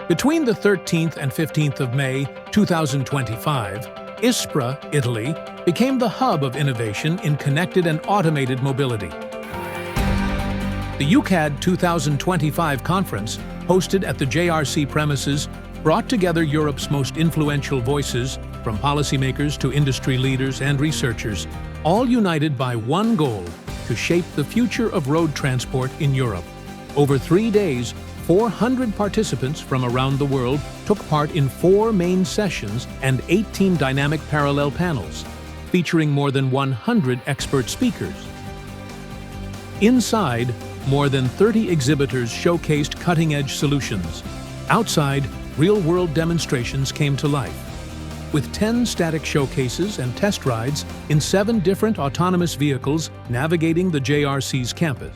Between the 13th and 15th of May 2025, Ispra, Italy, became the hub of innovation in connected and automated mobility. The EUCAD 2025 conference, hosted at the JRC premises, brought together Europe's most influential voices, from policymakers to industry leaders and researchers, all united by one goal: to shape the future of road transport in Europe. Over 3 days, 400 participants from around the world took part in 4 main sessions and 18 dynamic parallel panels, featuring more than 100 expert speakers. Inside, more than 30 exhibitors showcased cutting-edge solutions. Outside, real-world demonstrations came to life, with 10 static showcases and test rides in 7 different autonomous vehicles navigating the JRC's campus.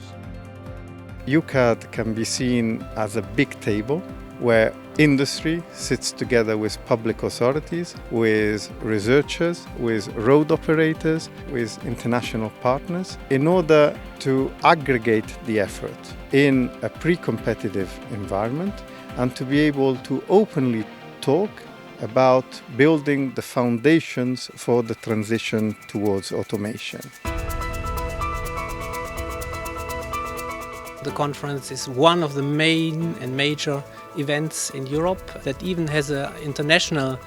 EUCAD can be seen as a big table where industry sits together with public authorities, with researchers, with road operators, with international partners, in order to aggregate the effort in a pre-competitive environment and to be able to openly talk about building the foundations for the transition towards automation. The conference is one of the main and major events in Europe that even has an international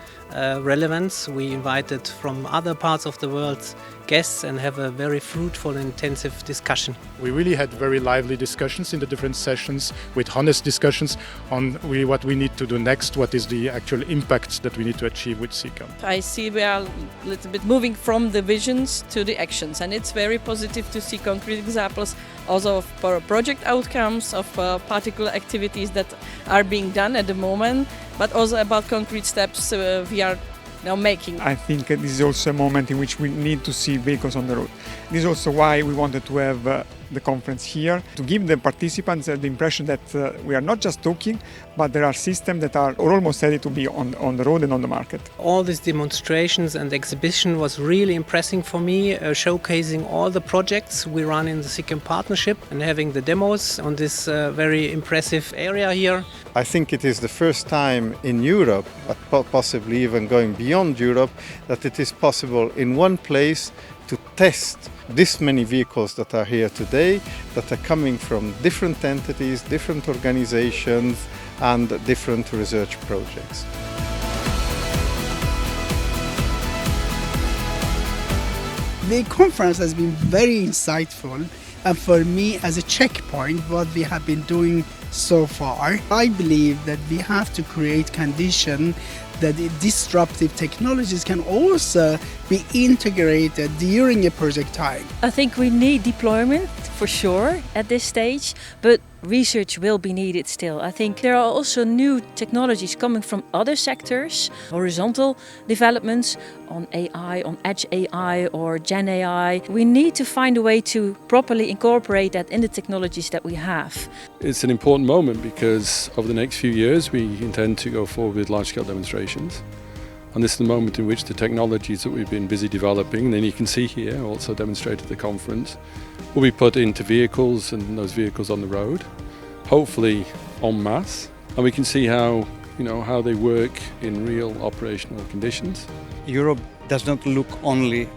relevance. We invited from other parts of the world guests and have a very fruitful and intensive discussion. We really had very lively discussions in the different sessions, with honest discussions on what we need to do next, what is the actual impact that we need to achieve with CCAM. I see we are a little bit moving from the visions to the actions, and it's very positive to see concrete examples also of project outcomes, of particular activities that are being done at the moment, but also about concrete steps we are now making. I think this is also a moment in which we need to see vehicles on the road. This is also why we wanted to have the conference here, to give the participants the impression that we are not just talking, but there are systems that are almost ready to be on the road and on the market. All these demonstrations and exhibition was really impressive for me, showcasing all the projects we run in the CCAM partnership and having the demos on this very impressive area here. I think it is the first time in Europe, but possibly even going beyond Europe, that it is possible in one place to test this many vehicles that are here today, that are coming from different entities, different organizations, and different research projects. The conference has been very insightful, and for me, as a checkpoint, what we have been doing so far, I believe that we have to create conditions that disruptive technologies can also be integrated during a project time. I think we need deployment for sure at this stage, but research will be needed still. I think there are also new technologies coming from other sectors, horizontal developments on AI, on edge AI or Gen AI. We need to find a way to properly incorporate that in the technologies that we have. It's an important moment because over the next few years we intend to go forward with large-scale demonstrations. And this is the moment in which the technologies that we've been busy developing, and then you can see here, also demonstrated at the conference, will be put into vehicles and those vehicles on the road, hopefully en masse. And we can see how they work in real operational conditions. Europe does not look only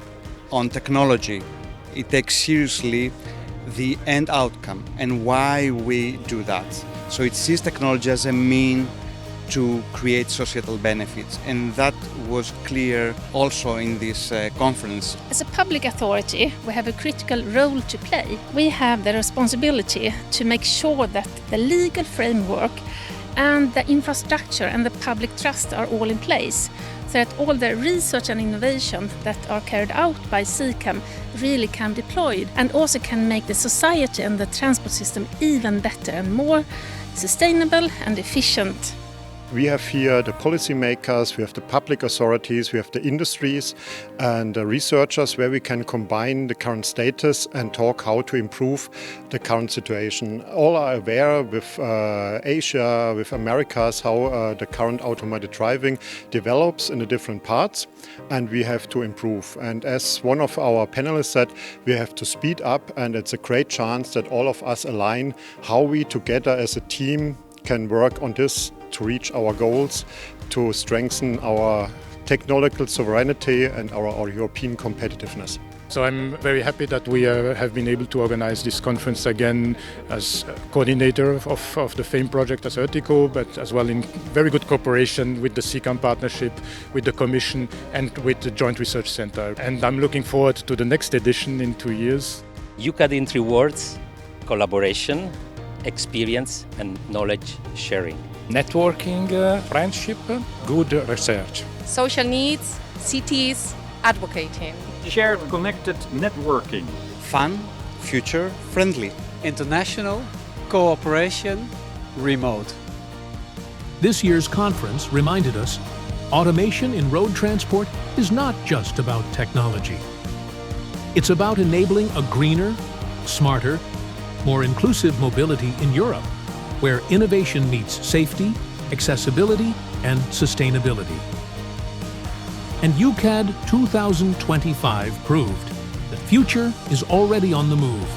on technology. It takes seriously the end outcome and why we do that. So it sees technology as a mean to create societal benefits, and that was clear also in this conference. As a public authority, we have a critical role to play. We have the responsibility to make sure that the legal framework and the infrastructure and the public trust are all in place, so that all the research and innovation that are carried out by CCAM really can be deployed and also can make the society and the transport system even better and more sustainable and efficient. We have here the policymakers, we have the public authorities, we have the industries and the researchers, where we can combine the current status and talk how to improve the current situation. All are aware with Asia, with Americas, how the current automated driving develops in the different parts, and we have to improve. And as one of our panelists said, we have to speed up, and it's a great chance that all of us align how we together as a team can work on this to reach our goals, to strengthen our technological sovereignty and our European competitiveness. So I'm very happy that we have been able to organize this conference again as coordinator of the FAME project as Ertico, but as well in very good cooperation with the CCAM partnership, with the Commission and with the Joint Research Center. And I'm looking forward to the next edition in 2 years. EUCAD in 3 words: collaboration, experience and knowledge sharing. Networking, friendship, good research. Social needs, cities, advocating. Shared connected networking. Fun, future friendly. International, cooperation, remote. This year's conference reminded us automation in road transport is not just about technology. It's about enabling a greener, smarter, more inclusive mobility in Europe, where innovation meets safety, accessibility, and sustainability. And EUCAD 2025 proved the future is already on the move.